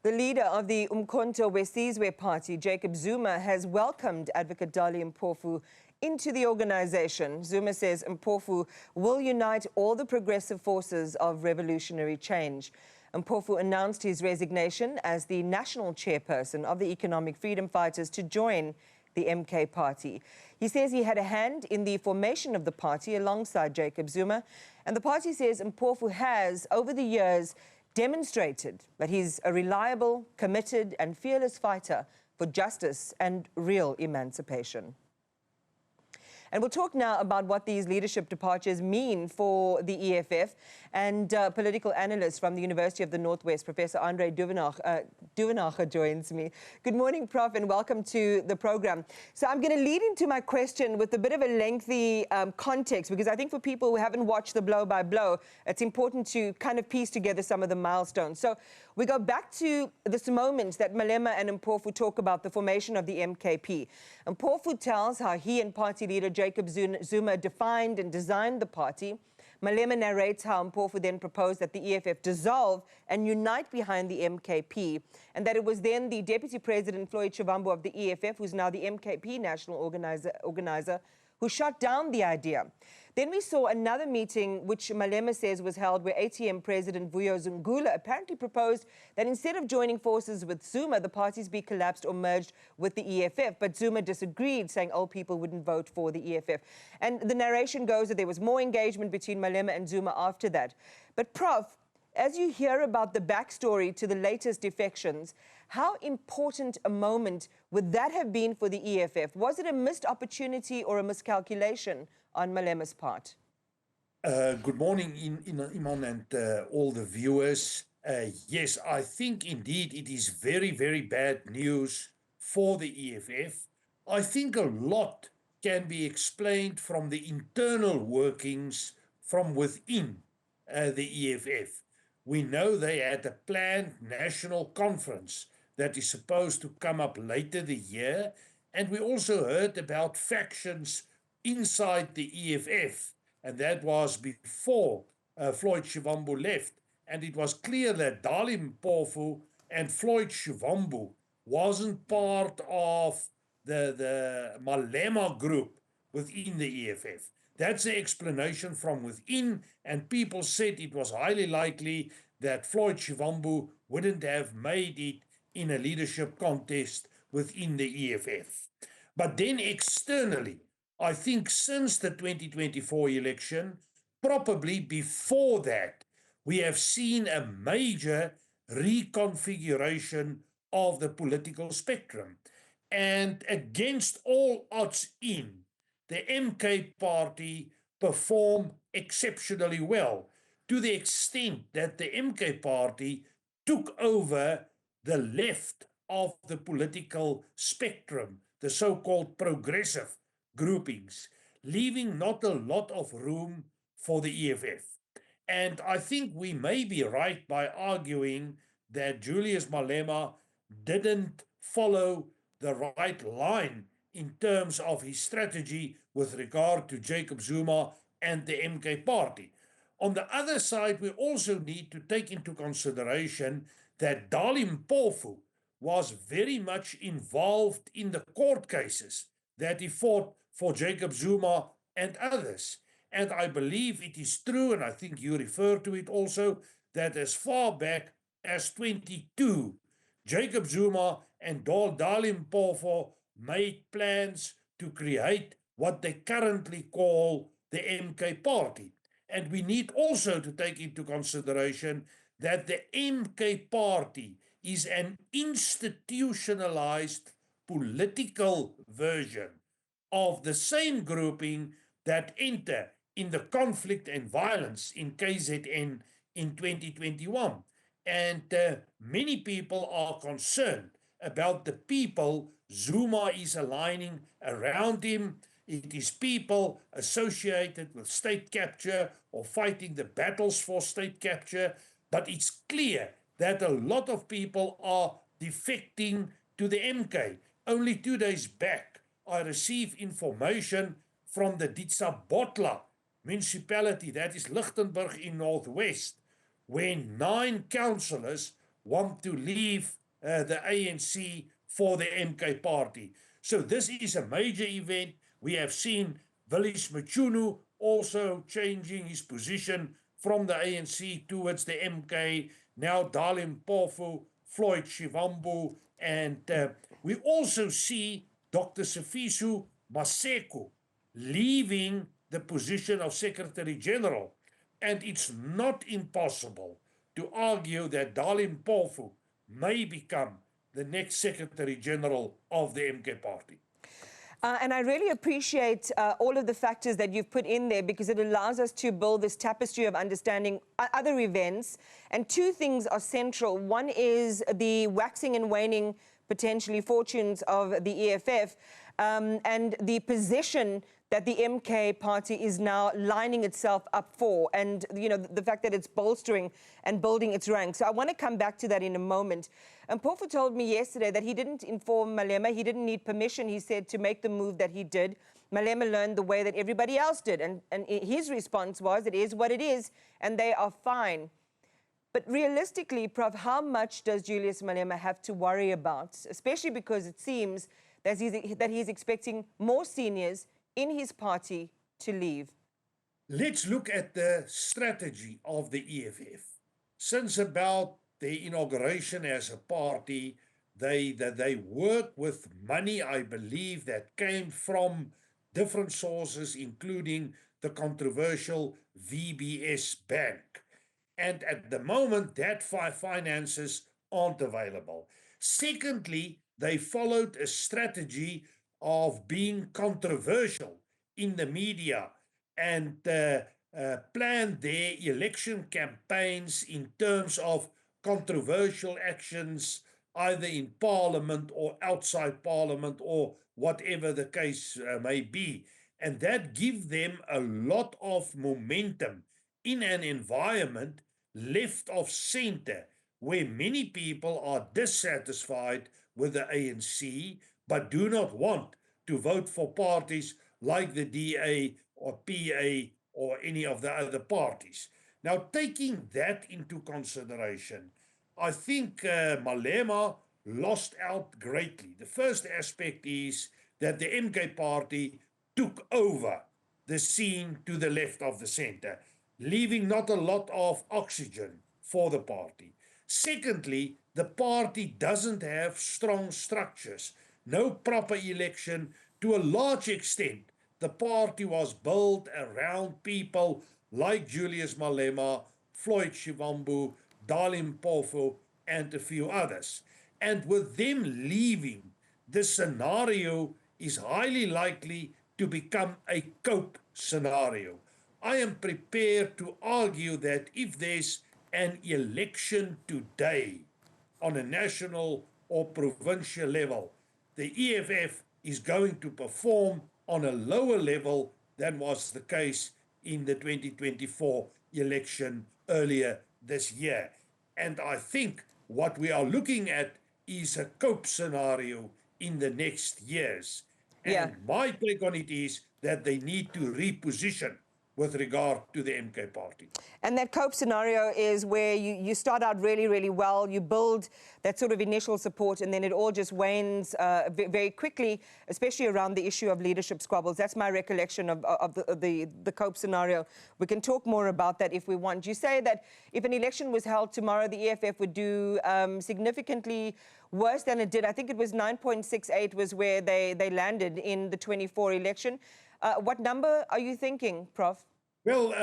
The leader of the Umkhonto Wesizwe Party, Jacob Zuma, has welcomed advocate Dali Mpofu into the organization. Zuma says Mpofu will unite all the progressive forces of revolutionary change. Mpofu announced his resignation as the national chairperson of the Economic Freedom Fighters to join the MK party. He says he had a hand in the formation of the party alongside Jacob Zuma, and the party says Mpofu has, over the years, demonstrated that he's a reliable, committed and fearless fighter for justice and real emancipation. And we'll talk now about what these leadership departures mean for the EFF. And political analyst from the University of the Northwest, Professor Andre Duvenage joins me. Good morning, Prof, and welcome to the program. So I'm going to lead into my question with a bit of a lengthy context, because I think for people who haven't watched the blow by blow, it's important to kind of piece together some of the milestones. So we go back to this moment that Malema and Mpofu talk about the formation of the MKP. Mpofu tells how he and party leader Jacob Zuma defined and designed the party. Malema narrates how Mpofu then proposed that the EFF dissolve and unite behind the MKP, and that it was then the Deputy President Floyd Shivambu of the EFF, who's now the MKP national organizer, who shot down the idea. Then we saw another meeting, which Malema says was held, where ATM President Vuyo Zungula apparently proposed that instead of joining forces with Zuma, the parties be collapsed or merged with the EFF. But Zuma disagreed, saying old people wouldn't vote for the EFF. And the narration goes that there was more engagement between Malema and Zuma after that. But Prof, as you hear about the backstory to the latest defections, how important a moment would that have been for the EFF? Was it a missed opportunity or a miscalculation on Malema's part? Good morning, Iman, and all the viewers. Yes, I think indeed it is very, very bad news for the EFF. I think a lot can be explained from the internal workings from within the EFF. We know they had a planned national conference that is supposed to come up later the year, and we also heard about factions inside the EFF, and that was before Floyd Shivambu left, and it was clear that Dali Mpofu and Floyd Shivambu wasn't part of the Malema group within the EFF. That's the explanation from within, and people said it was highly likely that Floyd Shivambu wouldn't have made it in a leadership contest within the EFF. But then externally, I think since the 2024 election, probably before that, we have seen a major reconfiguration of the political spectrum. And against all odds the MK party performed exceptionally well, to the extent that the MK party took over the left of the political spectrum, the so-called progressive groupings, leaving not a lot of room for the EFF. And I think we may be right by arguing that Julius Malema didn't follow the right line in terms of his strategy with regard to Jacob Zuma and the MK party. On the other side, we also need to take into consideration that Dali Mpofu was very much involved in the court cases that he fought for Jacob Zuma and others. And I believe it is true, and I think you refer to it also, that as far back as 22, Jacob Zuma and Dali Mpofu made plans to create what they currently call the MK party. And we need also to take into consideration that the MK party is an institutionalized political version of the same grouping that entered in the conflict and violence in KZN in 2021. And many people are concerned about the people Zuma is aligning around him. It is people associated with state capture or fighting the battles for state capture. But it's clear that a lot of people are defecting to the MK. Only 2 days back, I received information from the Ditsabotla municipality, that is Lichtenburg in Northwest, where 9 councillors want to leave the ANC for the MK party. So this is a major event. We have seen Village Machunu also changing his position from the ANC towards the MK. Now Dali Mpofu, Floyd Shivambu, and we also see Dr. Sifiso Maseko leaving the position of Secretary General. And it's not impossible to argue that Dali Mpofu may become the next Secretary General of the MK party. And I really appreciate all of the factors that you've put in there, because it allows us to build this tapestry of understanding other events. And two things are central. One is the waxing and waning, potentially, fortunes of the EFF, and the position that the MK party is now lining itself up for, and the fact that it's bolstering and building its ranks. So I want to come back to that in a moment. And Mpofu told me yesterday that he didn't inform Malema. He didn't need permission, he said, to make the move that he did. Malema learned the way that everybody else did. And his response was, it is what it is, and they are fine. But realistically, Prof, how much does Julius Malema have to worry about, especially because it seems that he's expecting more seniors in his party to leave? Let's look at the strategy of the EFF. Since about the inauguration as a party, they work with money, I believe, that came from different sources, including the controversial VBS Bank. And at the moment, that finances aren't available. Secondly, they followed a strategy of being controversial in the media and planned their election campaigns in terms of controversial actions, either in Parliament or outside Parliament, or whatever the case may be. And that gives them a lot of momentum in an environment left of center, where many people are dissatisfied with the ANC, but do not want to vote for parties like the DA or PA or any of the other parties. Now, taking that into consideration, I think Malema lost out greatly. The first aspect is that the MK party took over the scene to the left of the center, leaving not a lot of oxygen for the party. Secondly, the party doesn't have strong structures, no proper election. To a large extent, the party was built around people like Julius Malema, Floyd Shivambu, Dali Mpofu, and a few others. And with them leaving, the scenario is highly likely to become a cope scenario. I am prepared to argue that if there's an election today on a national or provincial level, the EFF is going to perform on a lower level than was the case in the 2024 election earlier this year. And I think what we are looking at is a cope scenario in the next years. And my take on it is that they need to reposition with regard to the MK party. And that cope scenario is where you start out really, really well, you build that sort of initial support, and then it all just wanes very quickly, especially around the issue of leadership squabbles. That's my recollection of the cope scenario. We can talk more about that if we want. You say that if an election was held tomorrow, the EFF would do significantly worse than it did. I think it was 9.68 was where they landed in the 24 election. What number are you thinking, Prof? Well,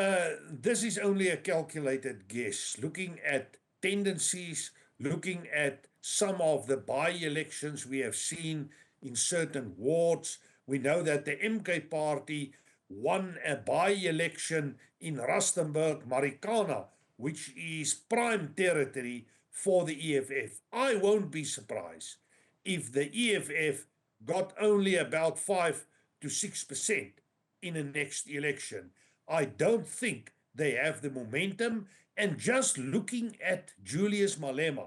this is only a calculated guess. Looking at tendencies, looking at some of the by-elections we have seen in certain wards, we know that the MK party won a by-election in Rustenburg, Marikana, which is prime territory for the EFF. I won't be surprised if the EFF got only about 5 to 6% in the next election. I don't think they have the momentum. And just looking at Julius Malema,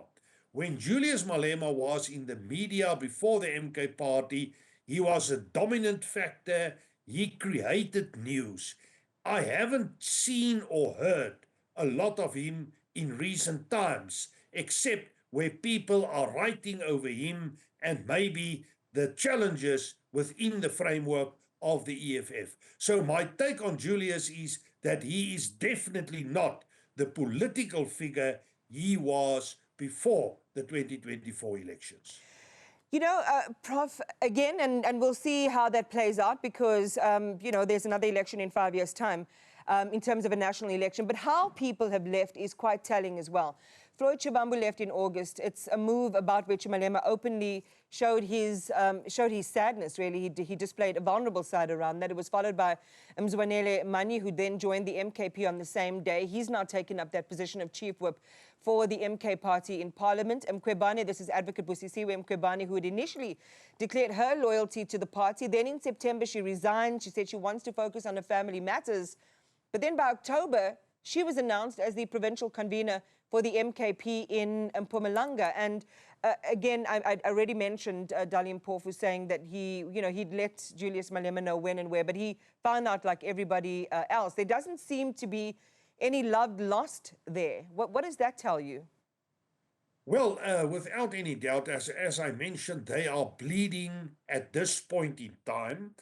when Julius Malema was in the media before the MK party, he was a dominant factor. He created news. I haven't seen or heard a lot of him in recent times, except where people are writing over him and maybe the challenges within the framework of the EFF. So my take on Julius is that he is definitely not the political figure he was before the 2024 elections. You know, Prof, again, and we'll see how that plays out because, you know, there's another election in 5 years' time in terms of a national election. But how people have left is quite telling as well. Floyd Shivambu left in August. It's a move about which Malema openly showed his sadness, really. He displayed a vulnerable side around that. It was followed by Mzwanele Mani, who then joined the MKP on the same day. He's now taken up that position of chief whip for the MK party in Parliament. Mkhwebane, this is Advocate Busisiwe Mkhwebane, who had initially declared her loyalty to the party. Then in September, she resigned. She said she wants to focus on her family matters. But then by October, she was announced as the provincial convener for the MKP in Mpumalanga. And again, I already mentioned Dali Mpofu saying that he'd let Julius Malema know when and where, but he found out like everybody else. There doesn't seem to be any love lost there. What does that tell you? Well, without any doubt, as I mentioned, they are bleeding at this point in time.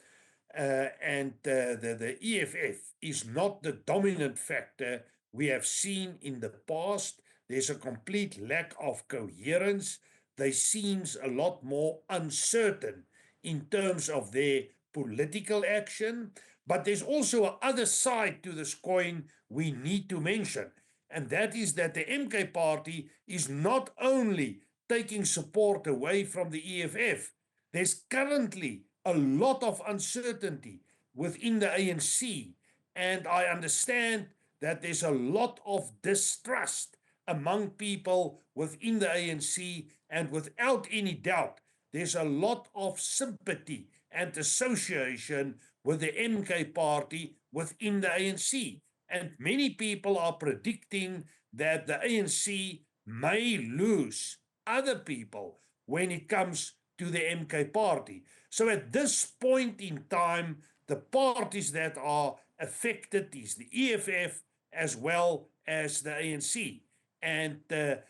And the EFF is not the dominant factor we have seen in the past. There's a complete lack of coherence. They seems a lot more uncertain in terms of their political action. But there's also a other side to this coin we need to mention, and that is that the MK party is not only taking support away from the EFF, there's currently a lot of uncertainty within the ANC, and I understand that there's a lot of distrust among people within the ANC, and without any doubt, there's a lot of sympathy and association with the MK party within the ANC. And many people are predicting that the ANC may lose other people when it comes to the MK party. So at this point in time, the parties that are affected is the EFF as well as the ANC. And the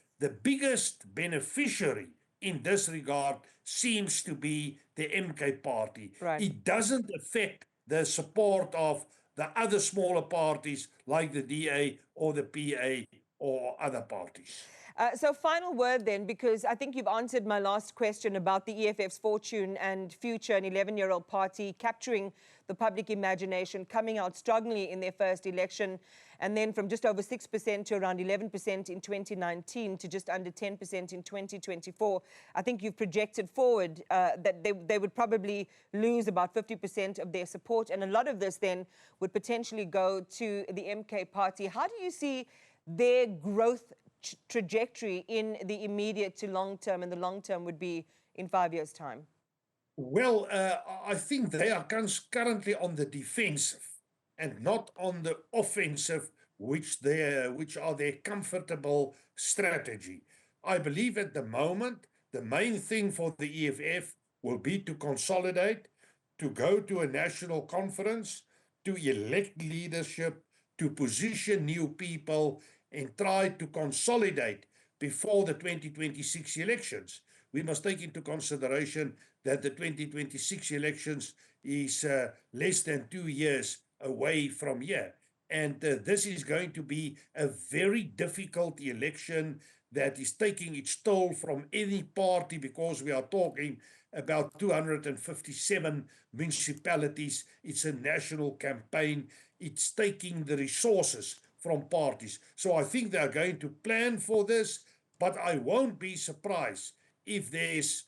biggest beneficiary in this regard seems to be the MK party. Right. It doesn't affect the support of the other smaller parties like the DA or the PA or other parties. So final word then, because I think you've answered my last question about the EFF's fortune and future, an 11-year-old party capturing the public imagination, coming out strongly in their first election, and then from just over 6% to around 11% in 2019 to just under 10% in 2024. I think you've projected forward that they would probably lose about 50% of their support, and a lot of this then would potentially go to the MK party. How do you see their growth trajectory in the immediate to long term, and the long term would be in 5 years' time? Well, I think they are currently on the defensive and not on the offensive, which are their comfortable strategy. I believe at the moment, the main thing for the EFF will be to consolidate, to go to a national conference, to elect leadership, to position new people, and try to consolidate before the 2026 elections. We must take into consideration that the 2026 elections is less than 2 years away from here. And this is going to be a very difficult election that is taking its toll from any party, because we are talking about 257 municipalities. It's a national campaign. It's taking the resources from parties. So I think they're going to plan for this, but I won't be surprised if there's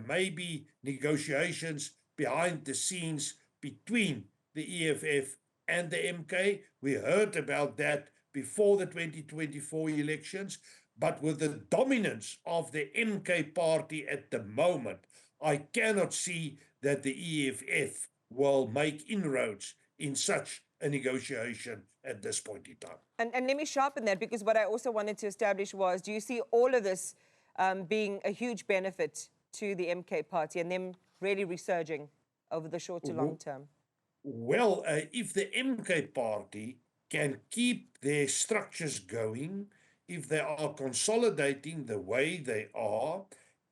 maybe negotiations behind the scenes between the EFF and the MK. We heard about that before the 2024 elections, but with the dominance of the MK party at the moment, I cannot see that the EFF will make inroads in such a negotiation at this point in time. And let me sharpen that, because what I also wanted to establish was, do you see all of this being a huge benefit to the MK party and them really resurging over the short to long term? Well, if the MK party can keep their structures going, if they are consolidating the way they are.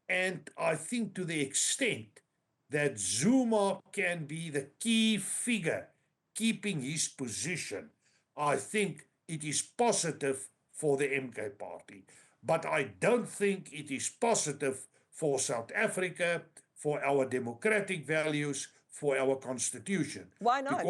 And I think to the extent that Zuma can be the key figure keeping his position, I think it is positive for the MK party. But I don't think it is positive for South Africa, for our democratic values, for our constitution. Why not?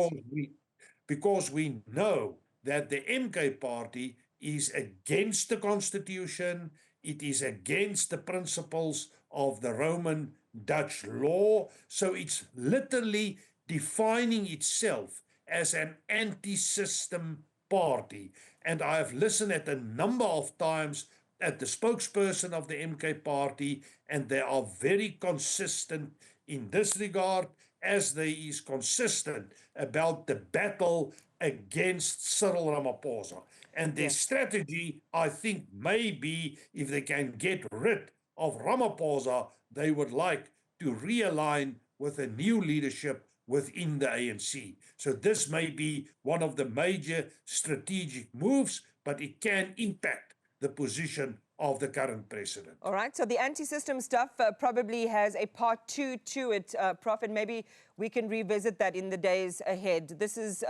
Because we know that the MK party is against the constitution, it is against the principles of the Roman Dutch law, so it's literally defining itself as an anti-system party. And I have listened at a number of times at the spokesperson of the MK party, and they are very consistent in this regard, as they is consistent about the battle against Cyril Ramaphosa. And their strategy, I think, may be if they can get rid of Ramaphosa, they would like to realign with a new leadership within the ANC. So this may be one of the major strategic moves, but it can impact the position of the current president. All right, so the anti-system stuff probably has a part 2 to it, Prof, and maybe we can revisit that in the days ahead. This is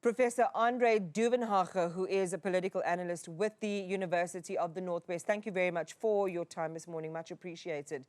Professor Andre Duvenage, who is a political analyst with the University of the Northwest. Thank you very much for your time this morning. Much appreciated.